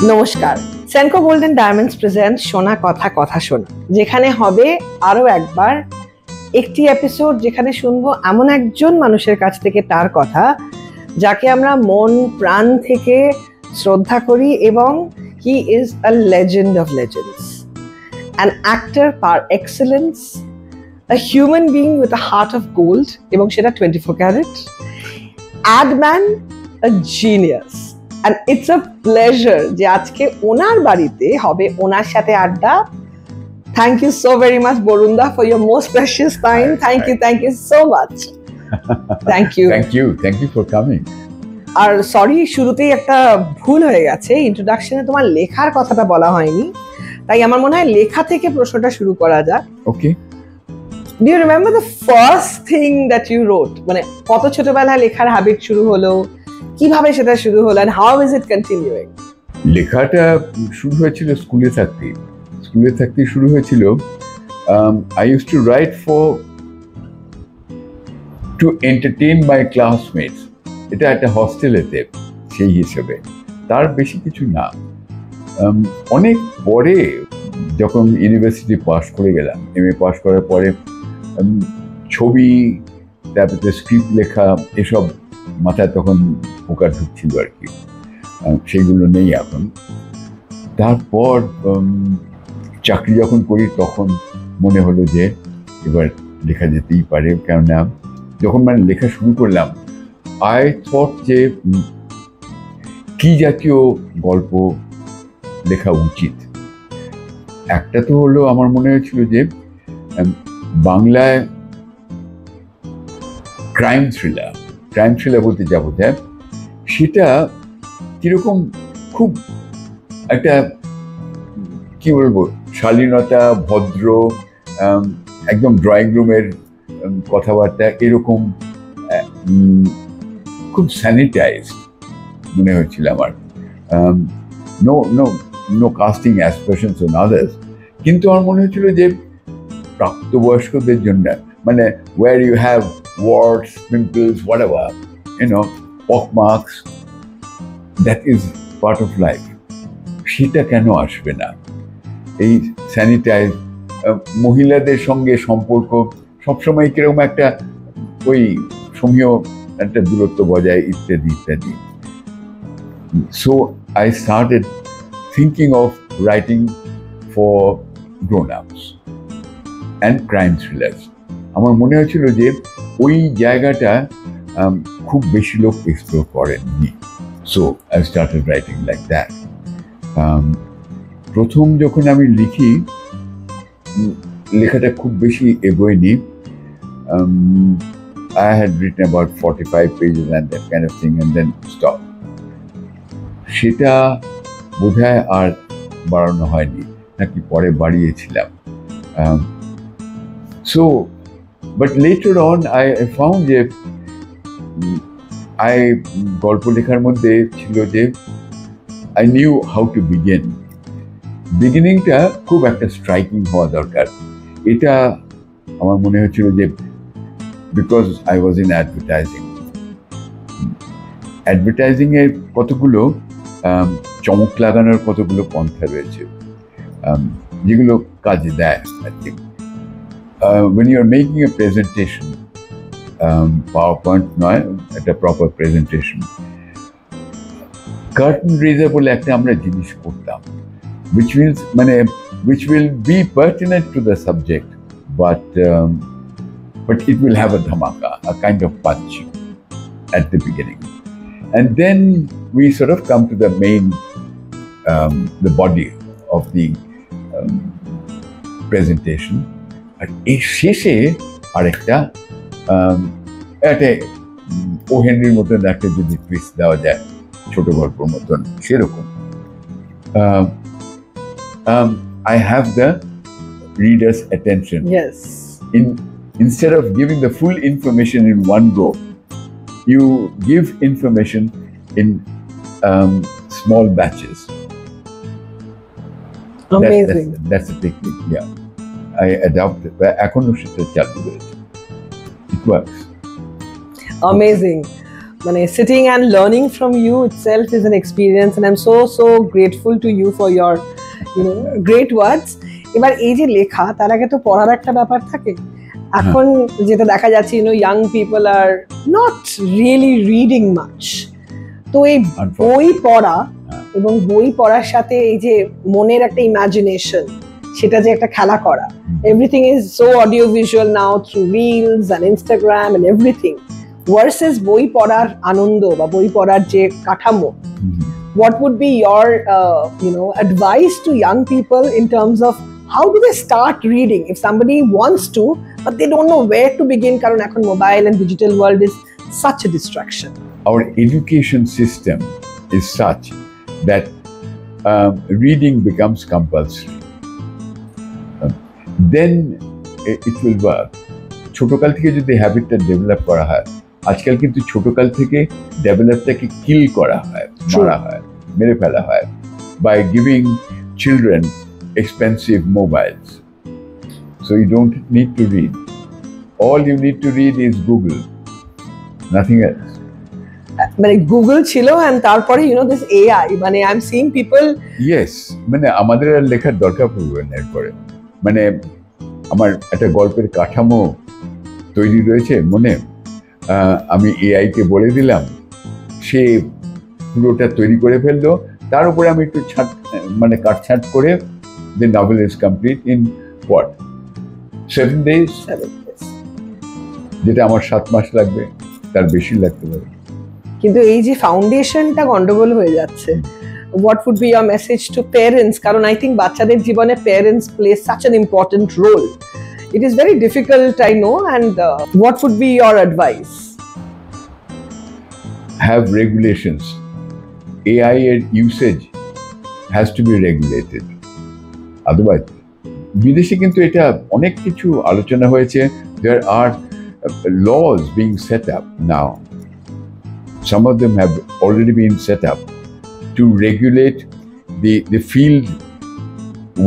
নমস্কার, Senco golden diamonds present শোনা কথা কথা শোনা, যেখানে হবে আরো একবার একটি এপিসোড যেখানে শুনবো এমন একজন মানুষের কাছ থেকে তার কথা যাকে আমরা মন প্রাণ থেকে শ্রদ্ধা করি এবং he is a legend of legends, an actor par excellence, a human being with a heart of gold এবং সেটা 24 carat, adman, a genius. And it's a pleasure যে আজকে ওনার বাড়িতে হবে ওনার সাথে আড্ডা। Thank you so very much, Borunda, for your most precious time. Thank you so much. Thank you. Thank you for coming. আর sorry, শুরুতেই একটা ভুল হয়ে গেছে, ইন্ট্রোডাকশনে তোমার লেখার কথাটা বলা হয়নি, তাই আমার মনে হয় লেখা থেকে প্রশ্নটা শুরু করা যাক। Okay. Do you remember the first thing that you wrote? মানে কত ছোটবেলায় লেখার হ্যাবিট শুরু হলো, কিভাবে সেটা শুরু হলো, and how is it continuing? লেখাটা শুরু হয়েছিল স্কুলে থাকতে শুরু হয়েছিল। I used to write to entertain my classmates. এটা একটা হস্টেলেতে, সেই হিসেবে তার বেশি কিছু না। অনেক পরে যখন ইউনিভার্সিটি পাস করে গেলাম, MA পাস করার পরে ছবি, তারপরে স্ক্রিপ্ট লেখা, এসব মাথায় তখন পোকা ঢুকছিল আর কি, সেগুলো নেই এখন। তারপর চাকরি যখন করি তখন মনে হলো যে এবার লেখা যেতেই পারে, কেননা যখন লেখা শুরু করলাম আই থট যে কি জাতীয় গল্প লেখা উচিত। একটা তো হলো, আমার মনে হয়েছিল যে বাংলায় ক্রাইম থ্রিলার বলতে যা বোঝায় সেটা কিরকম খুব একটা কি বলবো, শালীনতা, ভদ্র, একদম ড্রয়িং রুমের কথাবার্তা, এরকম খুব স্যানিটাইজড মনে হচ্ছিল আমার। নো কাস্টিং অ্যাসপারেশনস অন আদার্স, কিন্তু আমার মনে হচ্ছিল যে প্রাপ্তবয়স্কদের জন্য, মানে where you have warts, pimples, whatever, pock marks, that is part of life. সেটা কেন আসবে না? এই স্যানিটাইজ, মহিলাদের সঙ্গে সম্পর্ক সবসময় কিরকম একটা ওই সমীহ একটা দূরত্ব বজায়, ইত্যাদি ইত্যাদি। So I started thinking of writing for grown-ups and crime thrillers. আমার মনে হয়েছিল যে ওই জায়গাটা খুব বেশি লোক এক্সপ্লোর করেননি। So I started writing like that. প্রথম যখন আমি লিখি, লেখাটা খুব বেশি এগোয়নি। I had written about 45 pages and that kind of thing and then stopped. সেটা বোধহয় আর বাড়ানো হয়নি, নাকি পরে বাড়িয়েছিলাম। So, but later on I found যে গল্প লেখার মধ্যে ছিল যে I knew how to begin. বিগিনিংটা খুব একটা স্ট্রাইকিং হওয়া দরকার। এটা আমার মনে হচ্ছিল যে because I was in advertising এর কতগুলো চমক লাগানোর কতগুলো পন্থা রয়েছে যেগুলো কাজে দেয় আর কি। When you are making a presentation, PowerPoint নয়, একটা প্রপার প্রেজেন্টেশন, কার্টেন রেজার বলে একটা আমরা জিনিস করতাম, which will be pertinent to the subject, but it will have a dhamaka, a kind of punch at the beginning, and then we sort of come to the main, the body of the presentation. আর এই শেষে আরেকটা ও হেনরির মতন একটা যদি twist দেওয়া যায়, ছোট গল্পের মতন, সেরকম। I have the reader's attention. Yes. Instead of giving the full information in one go, you give information in small batches. Amazing. That's a technique, yeah. I adopted, এখনো সেটা চালু রয়েছে। It works. Amazing. মানে sitting and learning from you itself is an experience, and I'm so grateful to you for your great words. এবার এই যে লেখা, তার আগে তো পড়ার একটা ব্যাপার থাকে। এখন যেটা দেখা যাচ্ছে, young people are not really reading much. তো এই বই পড়া এবং বই পড়ার সাথে এই যে মনের একটা ইমাজিনেশন, সেটা যে একটা খেলা করা, everything is so audio visual now through reels and Instagram and everything, versus বই পড়ার আনন্দ বা বই পড়ার যে কাঠামো। What would be your advice to young people in terms of how do they start reading if somebody wants to but they don't know where to begin, কারণ এখন mobile and digital world is such a distraction. Our education system is such that reading becomes compulsory. Then it will work. ছোটকাল থেকে যদি হ্যাবিটটা develop করা হয়, আজকাল কিন্তু ছোটকাল থেকে ডেভেলপটাকে কিল করা হয়, মারা হয়, মেরে ফেলা হয় by giving children expensive mobiles. So you don't need to read. All you need to read is Google, nothing else. মানে গুগল ছিল, and তারপরে this AI, মানে I'm seeing people. Yes, মানে আমাদের আর লেখার দরকার পড়বে না এরপরে। মানে আমার একটা গল্পের কাঠামো তৈরি রয়েছে মনে, আমি এআই কে বলে দিলাম, সে পুরোটা তৈরি করে ফেললো, তার উপরে আমি একটু কাটছাঁট করে the novel is complete in what? 7 days? 7 days. যেটা আমার 7 মাস লাগবে, তার বেশি লাগতে পারে। কিন্তু এই যে ফাউন্ডেশনটা গন্ডগোল হয়ে যাচ্ছে, what would be your message to parents? কারণ I think বাচ্চাদের জীবনে parents play such an important role. It is very difficult, I know, and what would be your advice? Have regulations. AI usage has to be regulated. Otherwise, বিদেশে কিন্তু এটা অনেক কিছু আলোচনা হয়েছে। There are laws being set up now. Some of them have already been set up to regulate the field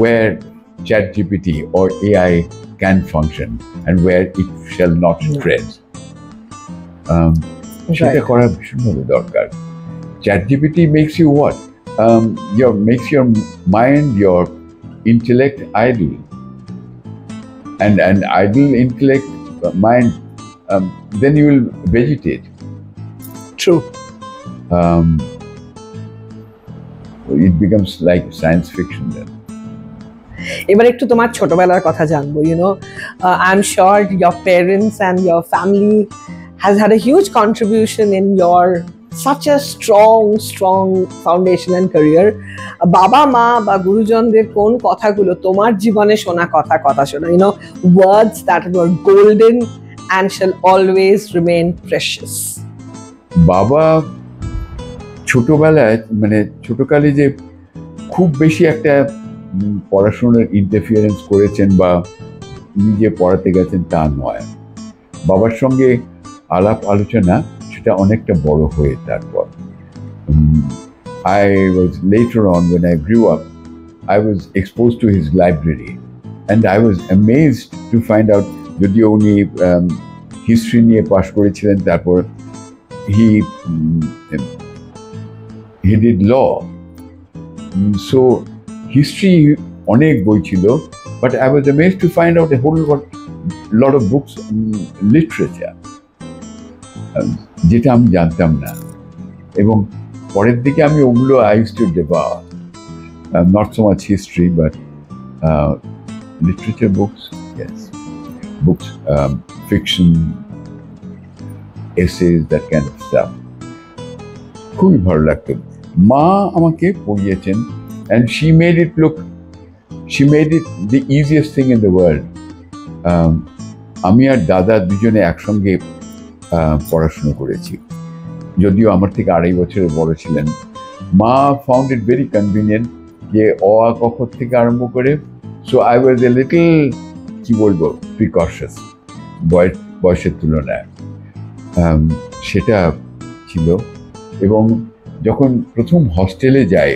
where ChatGPT or AI can function and where it shall not spread. সেটা করা ভীষণভাবে দরকার। ChatGPT makes you what? Makes your mind, your intellect idle, and idle intellect mind, then you will vegetate. True. It becomes like science fiction then. এবার একটু তোমার ছোটবেলার কথা জানবো। I'm sure your parents and your family has had a huge contribution in your such a strong foundation and career. বাবা মা বা গুরুজনদের কোন কথাগুলো তোমার জীবনে শোনা কথা শোনা, words that were golden and shall always remain precious? বাবা ছোটকালে যে খুব বেশি একটা পড়াশোনার ইন্টারফিয়ারেন্স করেছেন বা নিজে পড়াতে গেছেন তা নয়। বাবার সঙ্গে আলাপ আলোচনা সেটা অনেকটা বড় হয়ে তারপর। I was later on, when I grew up, I was exposed to his library, and I was amazed to find out যদিও উনি হিস্ট্রি নিয়ে পাশ করেছিলেন, তারপর he did law. So history অনেক বই ছিল, but I was amazed to find out a whole lot of books on literature, যেটা আমি জানতাম না, এবং পরের দিকে আমি ওগুলো I used to devour, not so much history but literature books, yes, books, fiction, essays, that kind of stuff. খুবই ভালো লাগতো। মা আমাকে পড়িয়েছেন, and she made it the easiest thing in the world. আমি আর দাদা দুজনে একসঙ্গে পড়াশোনা করেছি, যদিও আমার থেকে 2.5 বছরের বড় ছিলেন। মা found it very convenient যে অ আ ক খ থেকে আরম্ভ করে, so I was a little precautious বয়সের তুলনায়, সেটা ছিল। এবং যখন প্রথম হস্টেলে যায়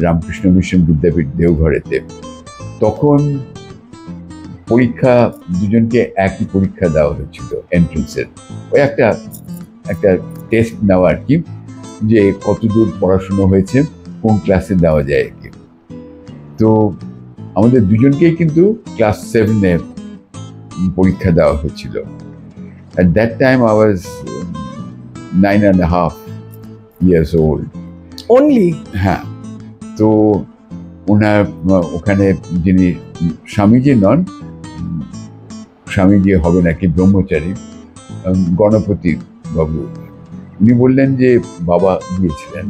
রামকৃষ্ণ মিশন বিদ্যাপীঠ দেওঘরেতে, তখন পরীক্ষা দুজনকে একই পরীক্ষা দেওয়া হয়েছিল এন্ট্রান্সের। ওই একটা টেস্ট নেওয়া আর কি, যে কতদূর পড়াশুনো হয়েছে, কোন ক্লাসে দেওয়া যায় আর কি। তো আমাদের দুজনকেই কিন্তু ক্লাস 7-এ পরীক্ষা দেওয়া হয়েছিল। At that time I was 9.5 years old. Only? হ্যাঁ। তো ওনার ওখানে যিনি স্বামীজি নন, স্বামীজি হবে নাকি ব্রহ্মচারী, গণপতি বাবু, উনি বললেন যে, বাবা গিয়েছিলেন,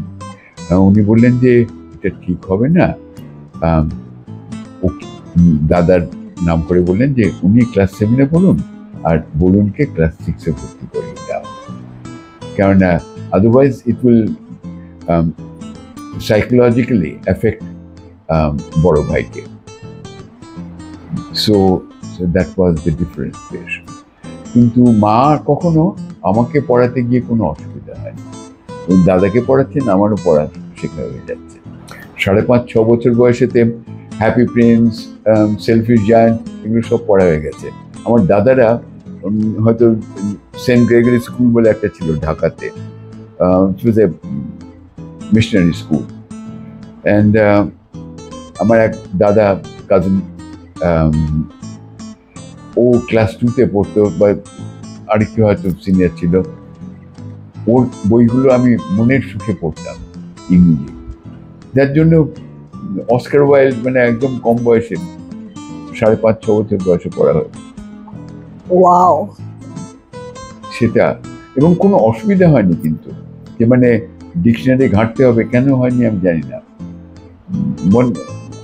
উনি বললেন যে এটা ঠিক হবে না। দাদার নাম করে বললেন যে উনি ক্লাস 7-এ পড়ুন আর বরুণকে ক্লাস 6-এ ভর্তি করে দাও, কেননা otherwise it will psychologically effect বড় ভাইকে। So that was the differentiation. কিন্তু মা কখনো আমাকে পড়াতে গিয়ে কোনো অসুবিধা হয়নি। দাদাকে পড়াচ্ছেন, আমারও পড়া শেখা হয়ে যাচ্ছে। 5.5-6 বছর বয়সেতে হ্যাপি প্রিন্স, সেলফিশ জায়ান্ট, এগুলো সব পড়া হয়ে গেছে। আমার দাদারা হয়তো সেন্ট গ্রেগরি স্কুল বলে একটা ছিল ঢাকাতে, মিশনারি স্কুল, অ্যান্ড আমার এক দাদা কাজিন, ও ক্লাস 2-তে পড়তো, বা আরেকটু হয়তো সিনিয়র ছিল। ওর বইগুলো আমি মনের সুখে পড়তাম ইংরেজি, যার জন্য অস্কার ওয়াইল্ড মানে একদম কম বয়সে 5.5-6 বছর বয়সে পড়া হয়। ওয়াও! সেটা, এবং কোনো অসুবিধা হয়নি কিন্তু, যে মানে ডিকশনারি ঘাঁটতে হবে, কেন হয়নি আমি জানি না,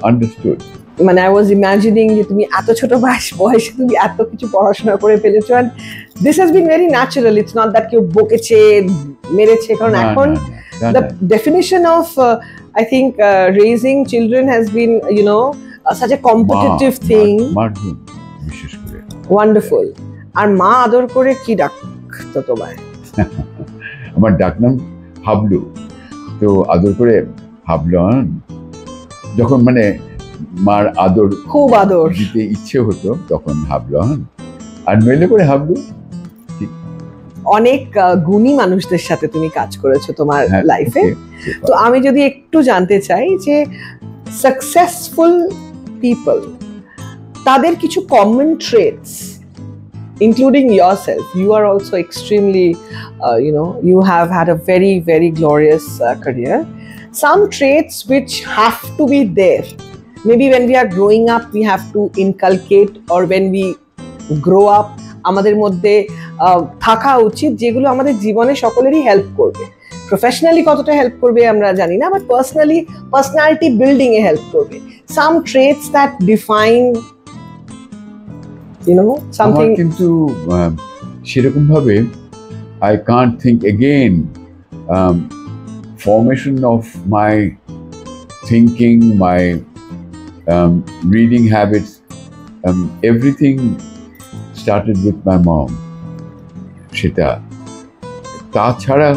আন্ডারস্টুড। মানে আই ওয়াজ ইমাজিনিং যে তুমি এত ছোট বয়সে তুমি এত কিছু পড়াশোনা করে ফেলেছো, and this has been very natural. It's not that কেউ বকেছে, মেরেছে, কারণ এখন the definition of I think raising children has been, you know, such a competitive thing. বিশেষ করে ওয়ান্ডারফুল। আর মা আদর করে কি ডাকতো তোমায়? আমার ডাকনাম হাবলু, তো আদর করে হাবলন, যখন মানে মার আদর খুব আদর দিতে ইচ্ছে হতো তখন হাবলন, আর নইলে করে হাবলু। অনেক গুণী মানুষদের সাথে তুমি কাজ করেছো তোমার লাইফে। তো আমি যদি একটু জানতে চাই যে সাকসেসফুল পিপল, তাদের কিছু common traits, including yourself, you are also extremely you have had a very, very glorious career. Some traits which have to be there, maybe when we are growing up we have to inculcate, or when we grow up আমাদের মধ্যে থাকা উচিত, যেগুলো আমাদের জীবনে সকলেরই help করবে। Professionally কতটা হেল্প করবে আমরা জানি না, but personality building A help করবে। Some traits that define, you know, something. কিন্তু সেরকম ভাবে I can't think again. Formation of my thinking, my reading habits, everything started with my mom. সেটা, তাছাড়া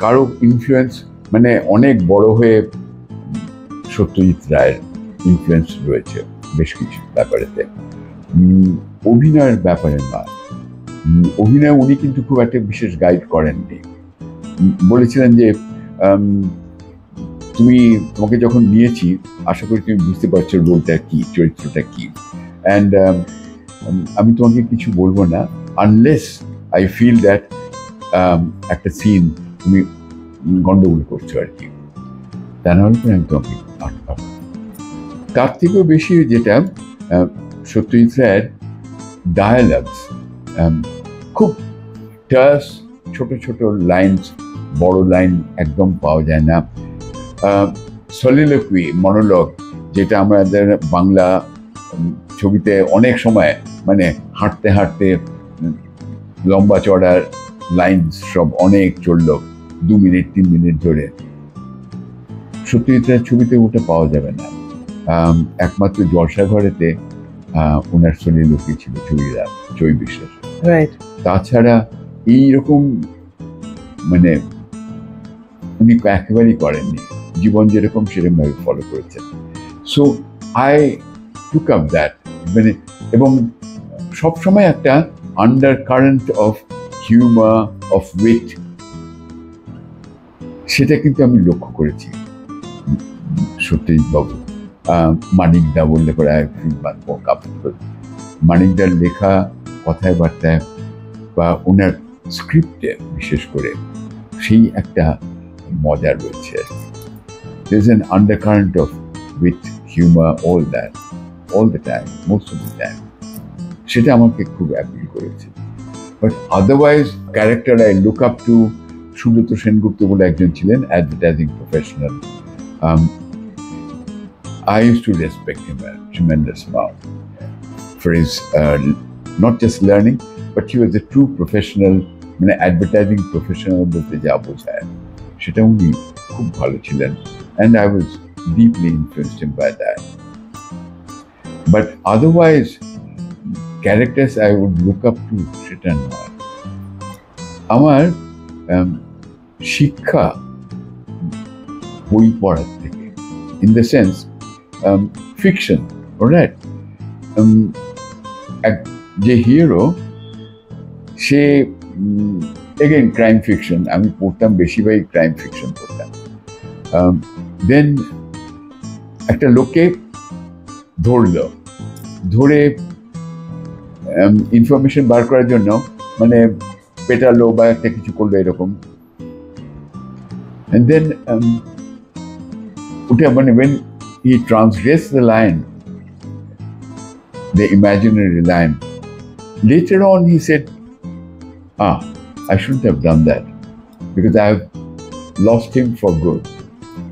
কারো ইনফ্লুয়েন্স, মানে অনেক বড় হয়ে সত্যজিৎ রায়ের ইনফ্লুয়েন্স রয়েছে বেশ কিছু ব্যাপারেতে, অভিনয়ের ব্যাপারে না। অভিনয় উনি কিন্তু খুব একটা বিশেষ গাইড করেননি। বলেছিলেন যে তোমাকে যখন নিয়েছি আশা করি তুমি বুঝতে পারছো রোলটা কি, চরিত্রটা কি, অ্যান্ড আমি তোমাকে কিছু বলবো না আনলেস আই ফিল দ্যাট একটা সিন তুমি গন্ডগোল করছো আর কি, তা নাহলে আমি তোমাকে আটকাবো। তার থেকেও বেশি যেটা সত্যজিৎ রায়ের ডায়ালগস, খুব টাস, ছোট ছোট লাইনস, বড় লাইন একদম পাওয়া যায় না। সলিলোকুই, মনোলগ, যেটা আমাদের বাংলা ছবিতে অনেক সময় মানে হাঁটতে হাঁটতে লম্বা চড়ার লাইনস সব অনেক চলল 2 মিনিট 3 মিনিট ধরে, সত্যজিৎ রায়ের ছবিতে ওটা পাওয়া যাবে না। একমাত্র জলসাঘরেতে ওনার সলিলোকুই ছিল ছবি বিশ্বাস। তাছাড়া এইরকম মানে উনি একেবারেই করেননি, জীবন যেরকম সেরকম ভাবে ফলো করেছেন। So I took up that, মানে এবং সবসময় একটা undercurrent of humour, of wit সেটা কিন্তু আমি লক্ষ্য করেছি সত্যজিৎ বাবু। মানিকদা বললে পরে মানিকদার লেখা কথায় বার্তায় বা ওনার স্ক্রিপ্টে বিশেষ করে সেই একটা মজা রয়েছে। There's an undercurrent of wit, humor, all that, all the time, most of the time. সেটা আমাকে খুব অ্যাপিল করেছে। But otherwise character I look up to Subrata Sengupta বলে একজন ছিলেন, advertising professional. I used to respect him a tremendous amount for his not just learning, but he was a true professional, মানে advertising professional বলতে যা বোঝায় সেটা উনি খুব ভালো ছিলেন, and I was deeply influenced him by that. But otherwise, characters I would look up to সেটা নয়। আমার শিক্ষা বই পড়ার থেকে, in the sense fiction, alright, যে হিরো সে again crime fiction, আমি পড়তাম বেশিরভাগই ক্রাইম ফিকশন পড়তাম। দেন একটা লোককে ধরে ইনফরমেশন বার করার জন্য মানে পেটালো বা একটা কিছু করলো এরকম, and then ওটা মানে when he transgressed the line, the imaginary line, later on he said, I shouldn't have done that because I have lost him for good.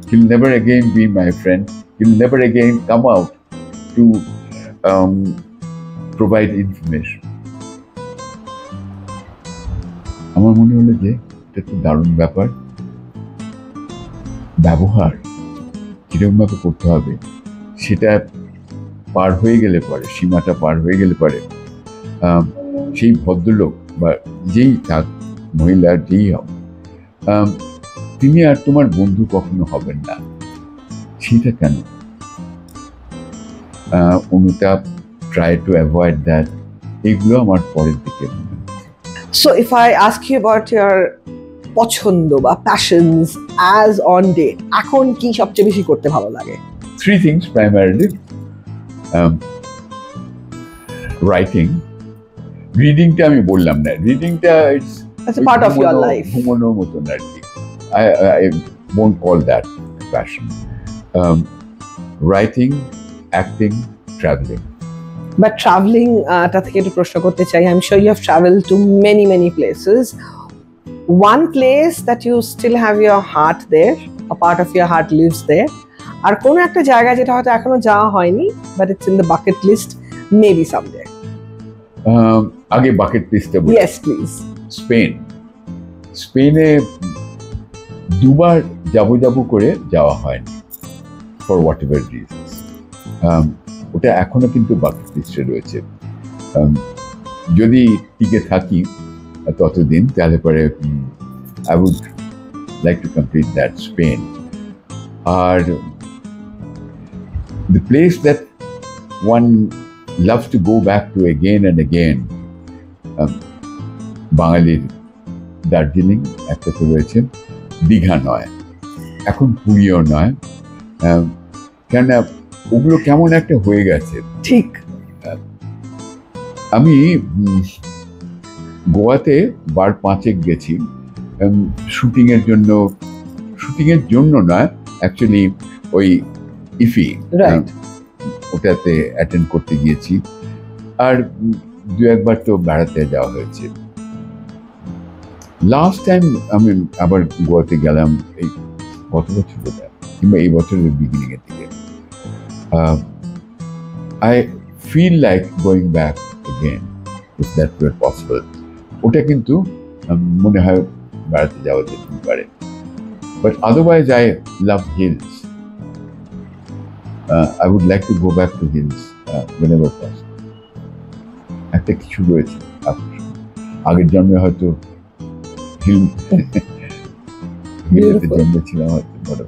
He'll never again be my friend. He'll never again come out to provide information. আমার মনে হলো যে এটা তো দারুণ ব্যাপার, ব্যবহার কিরকমভাবে করতে হবে সেটা পার হয়ে গেলে পরে, সীমাটা পার হয়ে গেলে পরে সেই ভদ্রলোক বা যেই থাক, মহিলা যেই হোক, তিনি আর তোমার বন্ধু কখনো হবেন না। সেটা কেন? অনুতাপ, ট্রাই টু অ্যাভয়েড দ্যাট, এগুলো আমার পরের দিকে মনে হচ্ছে। So if I ask you about your পছন্দ বা প্যাশনস অ্যাজ অন ডেট, এখন কি সবচেয়ে বেশি করতে ভালো লাগে? 3 things primarily. Writing, রিডিংটা আমি বললাম না, রিডিংটা That's a part of your life. ঘুমানোর মতন আর কি। I won't call that passion. Writing, acting, traveling. But traveling টা থেকে একটু প্রশ্ন করতে চাই। I'm sure you have traveled to many places. One place that you still have your heart there, a part of your heart lives there. আর কোন একটা জায়গা যেটা হয়তো এখনো যাওয়া হয়নি, but it's in the bucket list, maybe someday. আগে bucket লিস্টে বলি। Yes, please. স্পেনে দুবার যাব করে যাওয়া হয়নি, ফর হোয়াট এভার রিজনস। ওটা এখনো কিন্তু বাকেট লিস্টে রয়েছে। যদি টিকে থাকি ততদিন, তাহলে পরে I would like to complete that Spain. আর the place that one loves to go back to again and again, বাঙালির দার্জিলিং একটা তো রয়েছে, দীঘা নয়, এখন পুরীও নয়, কেননা ওগুলো কেমন একটা হয়ে গেছে। ঠিক। আমি গোয়াতে 5 গেছি শুটিংয়ের জন্য নয়, অ্যাকচুয়ালি ওই ইফি ওটাতে অ্যাটেন্ড করতে গিয়েছি, আর 2-1বার তো বেড়াতে যাওয়া হয়েছে। লাস্ট টাইম আমি আবার গোয়াতে গেলাম এই গত বছর কিংবা এই বছরের বিগিনিং এর দিকে। I feel like going back again if that were possible. ওটা কিন্তু মনে হয় বেড়াতে যাওয়া যেতে পারে, but otherwise I love hills. I would like to go back to hills whenever possible. একটা কিছু রয়েছে আগের জন্মে হয়তো হিলতে জন্মেছিলাম হয়তো।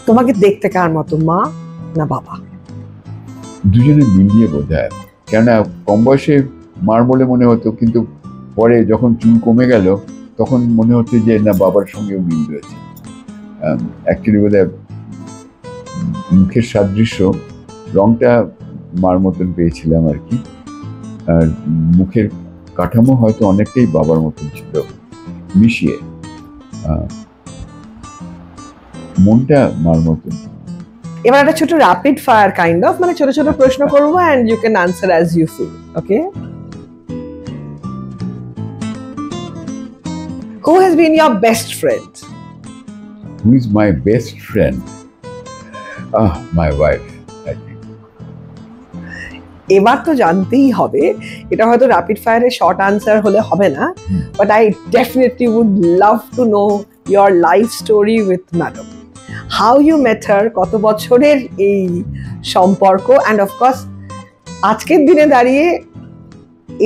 তোমাকে দেখতে কার মতো, মা না বাবা? দুজনে মিলিয়ে বোঝায়, কেননা কম বয়সে মার বলে মনে হতো, কিন্তু পরে যখন চুল কমে গেল তখন মনে হচ্ছে যে না বাবার সঙ্গেও মিল রয়েছে। অ্যাকচুয়ালি বোধহয় মুখের সাদৃশ্য, রংটা মার মতন পেয়েছিলাম আর কি, আর মুখের কাঠামো হয়তো অনেকটাই বাবার মতন ছিল মিশিয়ে, মনটা মার মতন। এবার একটা ছোট র্যাপিড ফায়ার কাইন্ড অফ, মানে ছোট ছোট প্রশ্ন করবো and you can answer as you feel, okay? Who has been your best friend? Who is my best friend? My wife, I think. এবার তো জানতেই হবে, এটা হয়তো র্যাপিড ফায়ারে শর্ট আনসার হলে হবে না, but I definitely would love to know your life story with madam. How you met her, কত বছরের এই সম্পর্ক, অ্যান্ড অফকোর্স আজকের দিনে দাঁড়িয়ে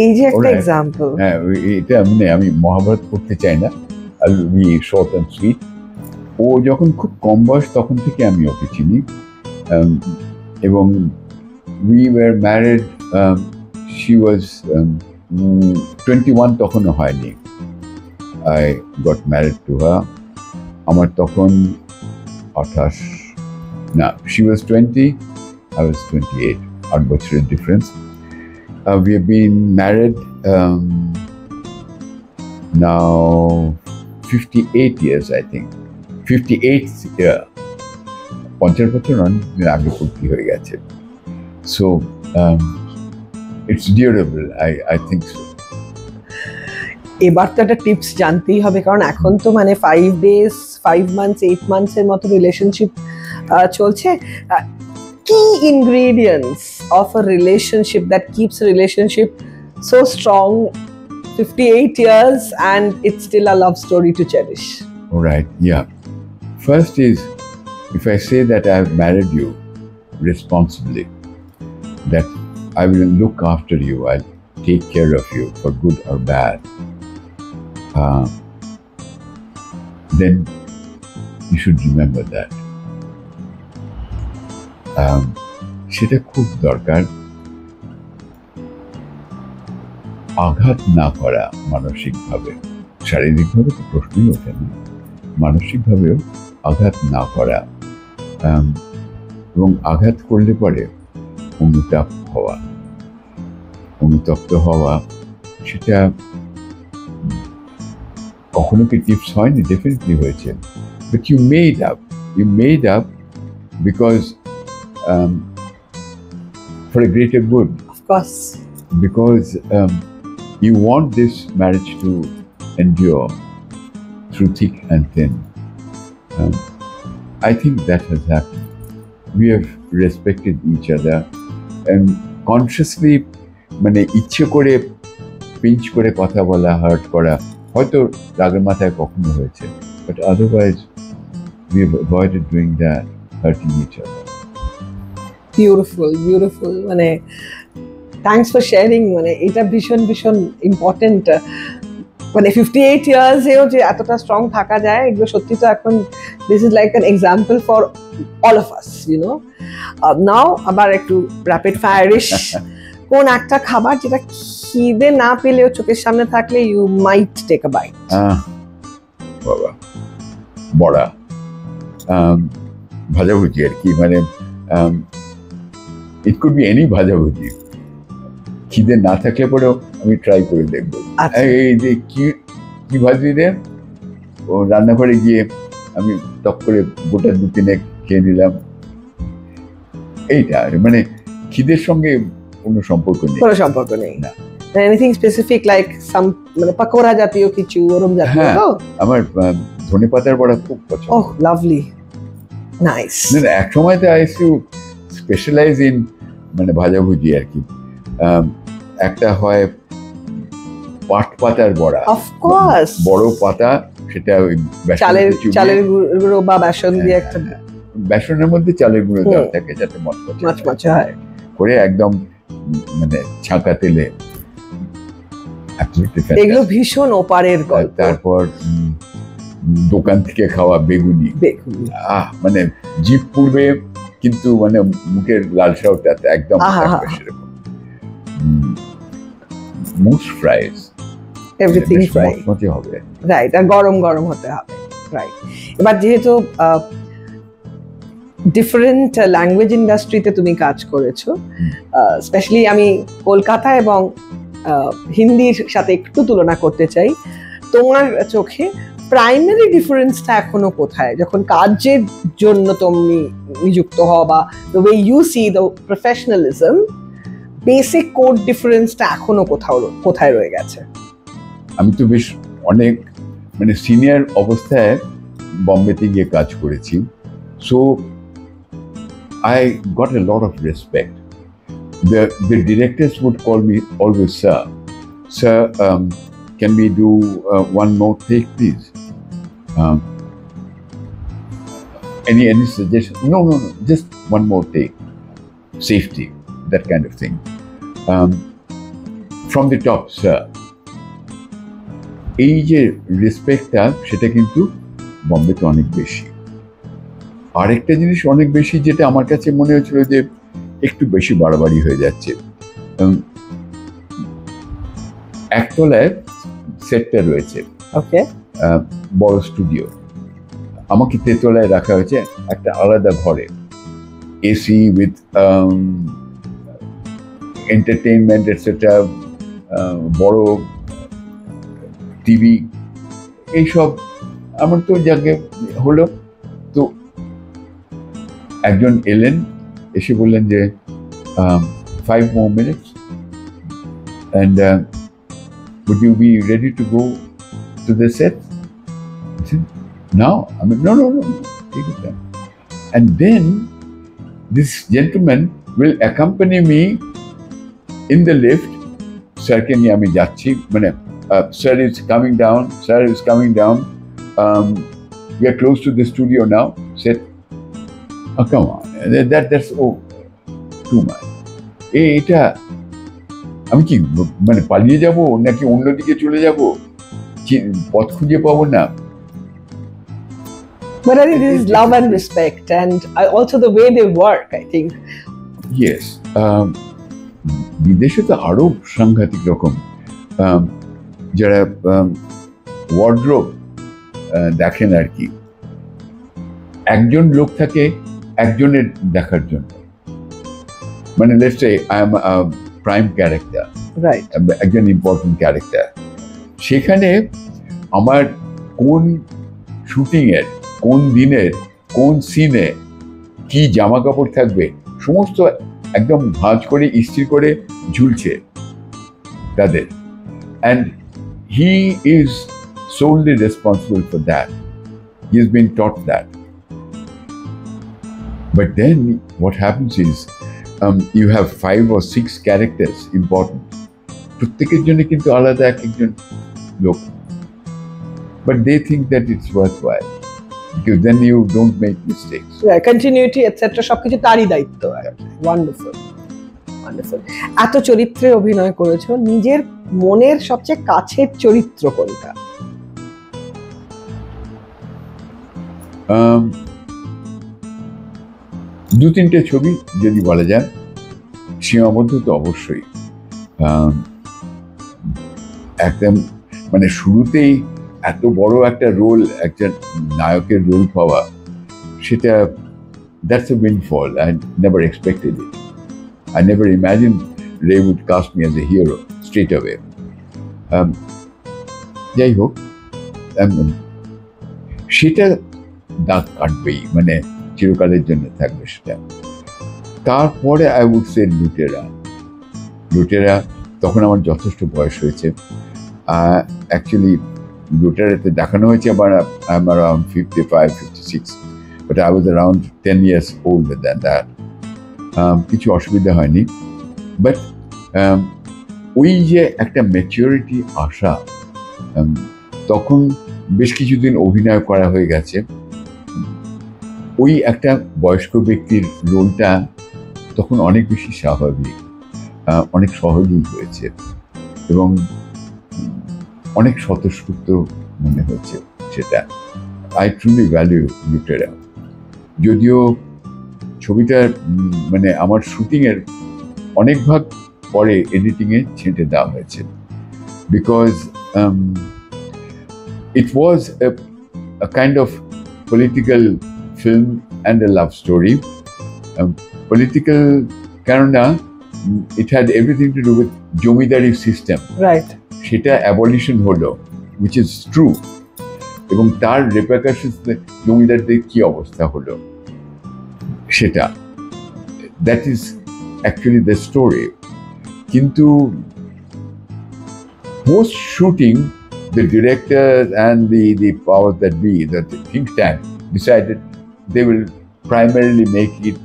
এই যে একটা এক্সাম্পল। হ্যাঁ, এটা মানে আমি মহাভারত পড়তে চাই না, I will be short and sweet. ও যখন খুব কম বয়স তখন থেকে আমি ওকে চিনি, এবং we were married, she was 21, তখনও হয়নি। I got married to her, আমার তখন 28, না, she was 20, I was 28, 8 বছরের difference. We have been married now 58 years, I think, 58th year, 50 বছর আগে পূর্তি হয়ে গেছে। So it's durable, I think so. এবার তো একটা টিপস জানতেই হবে, কারণ এখন তো মানে 5 days, 5 months, 8 months এর মতো রিলেশনশিপ চলছে। কি ingredients of a relationship that keeps a relationship so strong 58 years and it's still a love story to cherish? All right, yeah. First is, if I say that I have married you responsibly, that I will look after you, I'll take care of you for good or bad, then you should remember that. সেটা খুব দরকার। আঘাত না করা মানসিকভাবে, শারীরিকভাবে তো প্রশ্নই ওঠে না, মানসিকভাবেও আঘাত না করা, এবং আঘাত করলে পরে অনুতপ্ত হওয়া, সেটা কখনো কি টিপস হয়নি? ডেফিনেটলি হয়েছে, but you made up because for a greater good, Of course. because you want this marriage to endure through thick and thin. I think that has happened. We have respected each other and consciously, মানে ইচ্ছে করে pinch করে কথা বলা, heart করা হয়তো রাগের মাথায় কখনো হয়েছে, but otherwise we have avoided doing that, hurting each other. Beautiful, মানে থ্যাঙ্কস ফর শেয়ারিং, মানে এটা ভীষণ ভীষণ ইম্পর্টেন্ট। মানে 58 ইয়ার্স এও যে এতটা স্ট্রং থাকা যায়, এগুলো সত্যি তো এখন this is like an example for all of us, you know. Now আবার একটু র্যাপিড ফায়ারিশ, কোন একটা খাবার যেটা খিদে না পেলেও চোখের সামনে থাকলে you might take a bite? বাবা, বড়া, ভাজাভুজি আর কি, মানে ইট কুড বি এনি ভাজাভুজি। খিদে না থাকলে পরেও আমি ট্রাই করে দেখবো। এই যে কি ভাজি রে, ও রান্নাঘরে গিয়ে আমি টক করে গোটা 2-3 খেয়ে নিলাম, এইটা মানে খিদের সঙ্গে কোনো সম্পর্ক নেই না। এনিথিং স্পেসিফিক লাইক সাম, মানে পাকোড়া জাতীয় কিছু, ওরম জাতীয়? তো আমার ধনেপাতার বড়া খুব পছন্দ। ওহ, লাভলি, নাইস। না, এক সময় তো আই টু স্পেশালাইজ ইন মানে ভাজাভুজি আর কি। একটা হয় পাট পাতার বড়া, অফকোর্স, বড় পাতা, সেটা ওই চালের গুঁড়ো বা বেসন দিয়ে একটা, বেসনের মধ্যে চালের গুঁড়ো দেওয়া থাকে যাতে মচমচে হয়, করে একদম মানে ছাঁকা তেলে। এগুলো ভীষণ ওপারের গল্প। তারপর দোকান থেকে খাওয়া বেগুনি, মানে জিভ পুড়বে কিন্তু মানে মুখের লালসাটা একদম সেরকম। মুস ফ্রাইজ, এভরিথিং ফ্রাই, মচমচে হবে। রাইট, আর গরম গরম হতে হবে, রাইট। এবার যেহেতু ডিফারেন্ট ল্যাঙ্গুয়েজ ইন্ডাস্ট্রিতে তুমি কাজ করেছো, স্পেশালি আমি কলকাতা এবং হিন্দির সাথে একটু তুলনা করতে চাই, তোমার চোখে প্রাইমারি ডিফারেন্সটা এখনো কোথায় যখন কাজের জন্য তুমি নিযুক্ত হও, বা the way you see the professionalism, basic code ডিফারেন্সটা এখনো কোথায় রয়ে গেছে? আমি তো বেশ অনেক মানে সিনিয়র অবস্থায় বম্বেতে গিয়ে কাজ করেছি, so I got a lot of respect. The directors would call me always sir. Sir, can we do one more take, please? Any suggestion? No, just one more take. Safety, that kind of thing. From the top, sir. এই যে রেসপেক্টটা, সেটা কিন্তু বম্বেতে অনেক বেশি। আরেকটা জিনিস অনেক বেশি যেটা আমার কাছে মনে হচ্ছিল যে একটু বেশি বাড়াবাড়ি হয়ে যাচ্ছে, একতলায় সেটটা রয়েছে, ওকে, বড় স্টুডিও, আমাকে তেতলায় রাখা হয়েছে একটা আলাদা ঘরে, এসি উইথ এন্টারটেইনমেন্ট এটসেট্রা, বড় টিভি, এইসব আমার তো জায়গায় হলো। তো একজন এলেন, এসে বললেন যে 5 more minutes and would you be ready to go to the set? I said, now? I mean, no, take it down. And then this gentleman will accompany me in the lift. Sir ke niye ami jacchi, mane sir is coming down, we are close to the studio now. Said, oh, come on, that's too much. এটা আমি কি মানে পালিয়ে যাব নাকি অন্যদিকে চলে যাব, পথ খুঁজে পাবো না? But I think this is love and respect, and also the way they work, I think. Yes. বিদেশে তো আরো সাংঘাতিক রকম, যারা ওয়ার্ড্রোব দেখেন আর কি, একজন লোক থাকে একজনের দেখার জন্য, মানে let's say I am a prime character, right, একজন ইম্পর্টেন্ট ক্যারেক্টার, সেখানে আমার কোন শুটিং এর, কোন দিনের, কোন সিনে কি জামা কাপড় থাকবে সমস্ত একদম ভাঁজ করে ইস্ত্রি করে ঝুলছে তাদের, and he is solely responsible for that. He has been taught that. But then what happens is you have 5 or 6 characters important. প্রত্যেকের জন্য কিন্তু আলাদা একজন লোক, but they think that it's worthwhile because then you don't make mistakes. Yeah, continuity etc. সবকিছু তারই দায়িত্ব। Wonderful. এত চরিত্রে অভিনয় করেছো, নিজের মনের সবচেয়ে কাছের চরিত্র কোনটা? দু তিনটে ছবি যদি বলা যায়, সীমাবদ্ধ তো অবশ্যই, একদম মানে শুরুতেই এত বড় একটা রোল, একটা নায়কের রোল পাওয়া, সেটা that's a windfall. I never expected it. I never imagined Ray would cast me as a hero straight away. যাই হোক, সেটা দাগ কাটবেই, মানে চিরকালের জন্য থাকবে সেটা। তারপরে আই উড সে লুটেরা, তখন আমার যথেষ্ট বয়স হয়েছে। অ্যাকচুয়ালি লুটেরাতে দেখানো হয়েছে আবার I am around 55-56, but I was around 10 years older than that. কিছু অসুবিধা হয়নি, বাট ওই যে একটা ম্যাচিউরিটি আসা, তখন বেশ কিছুদিন অভিনয় করা হয়ে গেছে, ওই একটা বয়স্ক ব্যক্তির রোলটা তখন অনেক বেশি স্বাভাবিক, অনেক সহজই হয়েছে এবং অনেক স্বতঃস্ফূর্ত মনে হচ্ছে সেটা। আই ট্রুলি ভ্যালু লুটেরা। যদিও ছবিটা মানে আমার শুটিংয়ের অনেক ভাগ পরে এডিটিংয়ে ছেঁটে দেওয়া হয়েছে, because it was a kind of political film and a love story. Political কেননা it had everything to do with zamindari system. Right. সেটা abolition হলো, which is true. এবং তার repercussions জমিদারদের কি অবস্থা হলো সেটা, that is actually the story. কিন্তু post shooting, the directors and the powers that be, the think tank decided they will primarily make it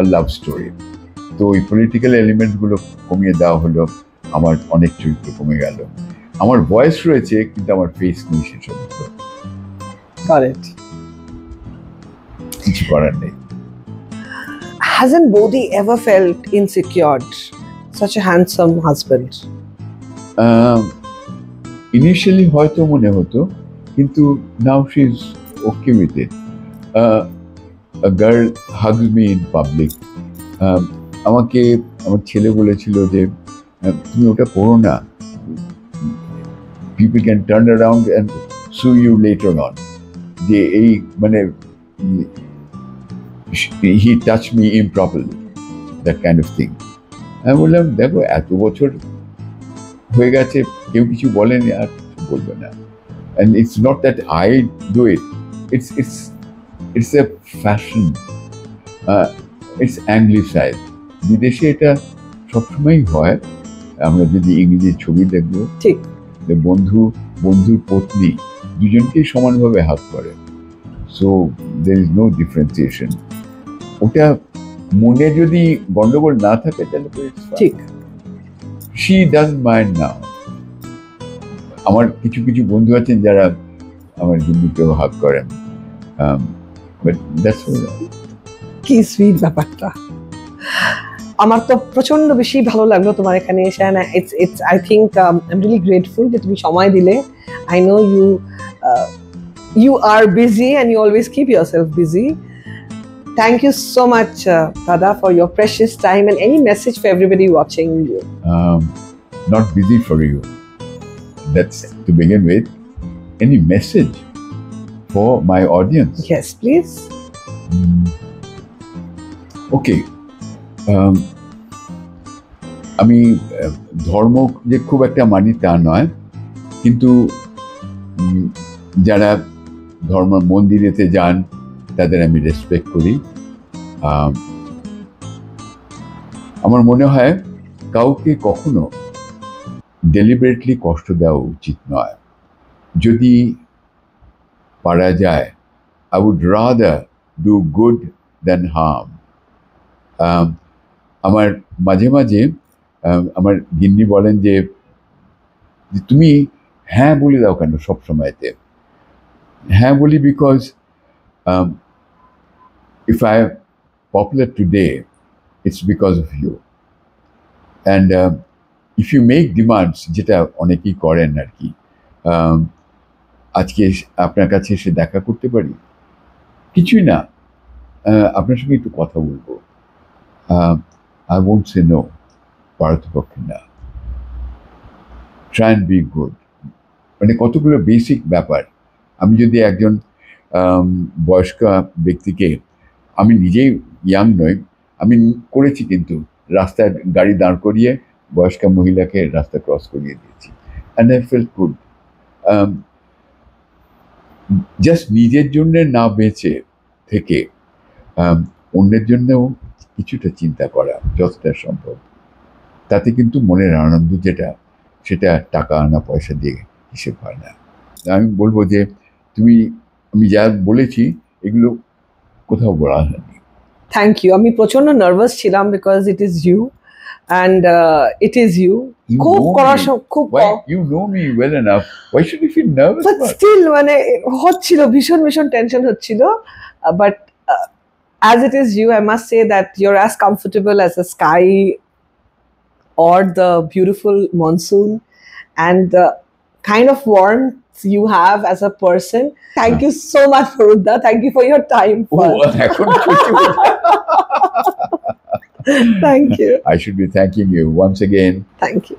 a love story. তো ওই পলিটিক্যাল এলিমেন্ট গুলো কমিয়ে দেওয়া হলো, আমার অনেক চরিত্র কমে গেল। আমার ভয়েস রয়েছে কিন্তু আমার ফেস নেই সে সমস্ত। Correct. কিছু করার নেই। Hasn't Bodhi ever felt insecure? Such a handsome husband. Initially হয়তো মনে হতো, কিন্তু now she is okay with it. A girl hugs me in public. আমাকে আমার ছেলে বলেছিল যে তুমি ওটা করো না, people can turn around and sue you later on. যে এই মানে he touched me improperly, that kind of thing. আমি বললাম দেখো এত বছর হয়ে গেছে, কেউ কিছু বলেনি, আর বলবে না। And it's not that I do it, it's a fashion, it's anglicized. বিদেশে এটা সবসময়ই হয়। আমরা যদি ইংরেজি ছবি দেখবো, ঠিক বন্ধুর পত্নী দুজনকেই সমানভাবে হাত করে, so there is no differentiation. ওটা মনে যদি গন্ডগোল না থাকে তাহলে ঠিক। she doesn't mind now. আমার কিছু কিছু বন্ধু আছেন যারা আমার বন্ধুকেও হাত করেন, but that's all. কি সুইট ব্যাপারটা, আমার তো প্রচন্ড বেশি ভালো লাগলো তোমার এখানে এসে। It's I think I am really grateful যে তুমি সময় দিলে। I know you are busy and you always keep yourself busy. Thank you so much, Dada, for your precious time, and any message for everybody watching you. Not busy for you. That's to begin with. Any message for my audience? Yes, please. Okay. আমি ধর্ম যে খুব একটা মানি তা নয়, কিন্তু যারা ধর্ম মন্দিরেতে যান তাদের আমি রেসপেক্ট করি। আমার মনে হয় কাউকে কখনো ডেলিবারেটলি কষ্ট দেওয়া উচিত নয়। যদি পারা যায়, I would rather do good than harm. আমার মাঝে মাঝে আমার গিন্নি বলেন যে তুমি হ্যাঁ বলে দাও কেন সব সময়তে। হ্যাঁ বলি because if I am popular today, it's because of you. And if you make demands, যেটা অনেকেই করেন আর কি, আজকে আপনার কাছে এসে দেখা করতে পারি, কিছুই না, আপনার সঙ্গে একটু কথা বলবো, I won't say no, পারতপক্ষে না। Try and be good. মানে কতগুলো বেসিক ব্যাপার। আমি যদি একজন বয়স্ক ব্যক্তিকে, আমি নিজেই ইয়াং নই, আমি করেছি কিন্তু রাস্তায় গাড়ি দাঁড় করিয়ে বয়স্ক মহিলাকে রাস্তা ক্রস করিয়ে দিয়েছি, and I felt good. Just নিজের জন্য না বেঁচে থেকে অন্যের জন্যও কিছুটা চিন্তা করা যতটা সম্ভব, তাতে কিন্তু মনের আনন্দ যেটা, সেটা টাকা আনা পয়সা দিয়ে হিসেব হয় না। আমি বলবো যে আমি যা বলেছি এগুলো কোথাও বলা হয়নি। Thank you. আমি প্রচন্ড নার্ভাস ছিলাম because it is you and it is you. খুব করার খুব, you know me well enough, why should you feel nervous? But still মানে হচ্ছিল, ভীষণ টেনশন হচ্ছিল, but as it is you, I must say that you're as comfortable as the sky or the beautiful monsoon, and the kind of warmth you have as a person. Thank you so much, Farooda. Thank you for your time. Thank you. I should be thanking you once again. Thank you.